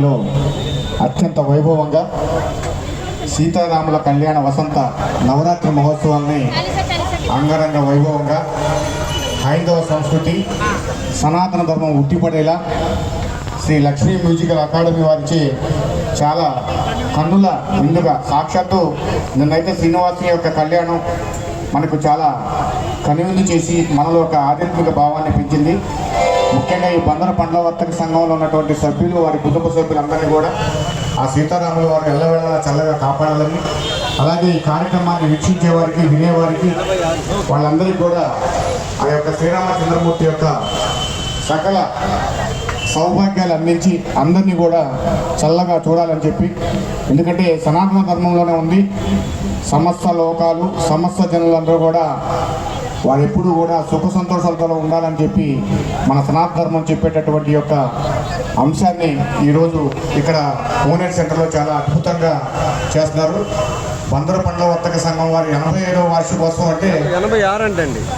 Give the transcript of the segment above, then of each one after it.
లో అత్యంత వైభవంగా సీతారాముల కళ్యాణ వసంత నవరాత్రి మహోత్సవాల్ని అంగరంగ వైభవంగా హైందవ సంస్కృతి సనాతన ధర్మం ఉట్టిపడేలా శ్రీ లక్ష్మీ మ్యూజికల్ అకాడమీ వారిచే చాలా కన్నుల విందుగా సాక్షాత్తు నిన్నైతే శ్రీనివాసుని యొక్క కళ్యాణం మనకు చాలా కనువిందు చేసి మనలో ఒక ఆధ్యాత్మిక భావాన్ని పెంచింది. ముఖ్యంగా ఈ బందర పండ్ల వర్తక సంఘంలో ఉన్నటువంటి సభ్యులు వారి కుటుంబ సభ్యులందరినీ కూడా ఆ సీతారాముల వారు ఎల్లవేళలా చల్లగా కాపాడాలని, అలాగే ఈ కార్యక్రమాన్ని వీక్షించే వారికి వినేవారికి వాళ్ళందరికీ కూడా ఆ యొక్క శ్రీరామచంద్రమూర్తి యొక్క సకల సౌభాగ్యాలు అందించి అందరినీ కూడా చల్లగా చూడాలని చెప్పి, ఎందుకంటే సనాతన ధర్మంలోనే ఉంది సమస్త లోకాలు సమస్త జనులందరూ కూడా వారు ఎప్పుడూ కూడా సుఖ సంతోషాలతో ఉండాలని చెప్పి మన సనాతన ధర్మం చెప్పేటటువంటి యొక్క అంశాన్ని ఈరోజు ఇక్కడ కోనేరు సెంటర్లో చాలా అద్భుతంగా చేస్తున్నారు. బందర పండ్ల వర్తక సంఘం వారి 85వ వార్షికోత్సవం అంటే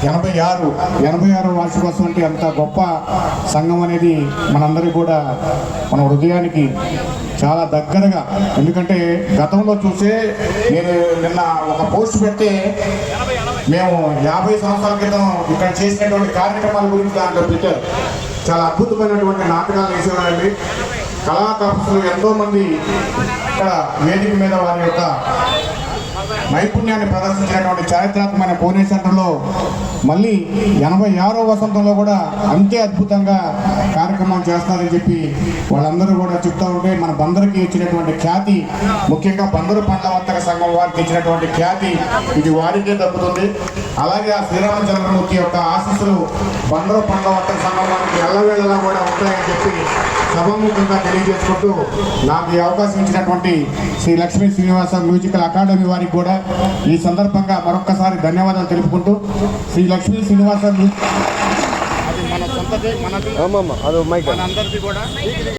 86వ వార్షికోత్సవం అంటే అంత గొప్ప సంఘం అనేది మనందరికీ కూడా మన హృదయానికి చాలా దగ్గరగా. ఎందుకంటే గతంలో చూసే నేను నిన్న ఒక పోస్ట్ పెడితే మేము 50 సంవత్సరాల క్రితం ఇక్కడ చేసినటువంటి కార్యక్రమాల గురించి దాంట్లో పెట్టారు. చాలా అద్భుతమైనటువంటి నాటకాలు వేసేవారండి. కళాకారులు ఎంతోమంది ఇక్కడ వేదిక మీద వారి యొక్క నైపుణ్యాన్ని ప్రదర్శించినటువంటి చారిత్రాత్మకమైన కోనేరు సెంటర్లో మళ్ళీ 86వ వసంతంలో కూడా అంతే అద్భుతంగా కార్యక్రమం చేస్తారని చెప్పి వాళ్ళందరూ కూడా చెప్తూ ఉంటే మన బందరికి ఇచ్చినటువంటి ఖ్యాతి, ముఖ్యంగా బందరు పండ్ల వర్తక సంఘం వారికి ఇచ్చినటువంటి ఖ్యాతి ఇది వారికే దక్కుతుంది. అలాగే ఆ శ్రీరామచంద్రమూర్తి యొక్క ఆశీస్సులు బందరు పండ్ల వర్తక సంఘం వారికి ఎల్లవేళలా కూడా ఉంటాయని చెప్పి సభాముఖంగా తెలియజేసుకుంటూ నాకు ఈ అవకాశం ఇచ్చినటువంటి శ్రీ లక్ష్మీ శ్రీనివాస మ్యూజికల్ అకాడమీ వారికి కూడా ఈ సందర్భంగా మరొక్కసారి ధన్యవాదాలు తెలుపుకుంటూ, శ్రీ లక్ష్మీ శ్రీనివాస అది మన సొంతదే, మనది, మనందరిది కూడా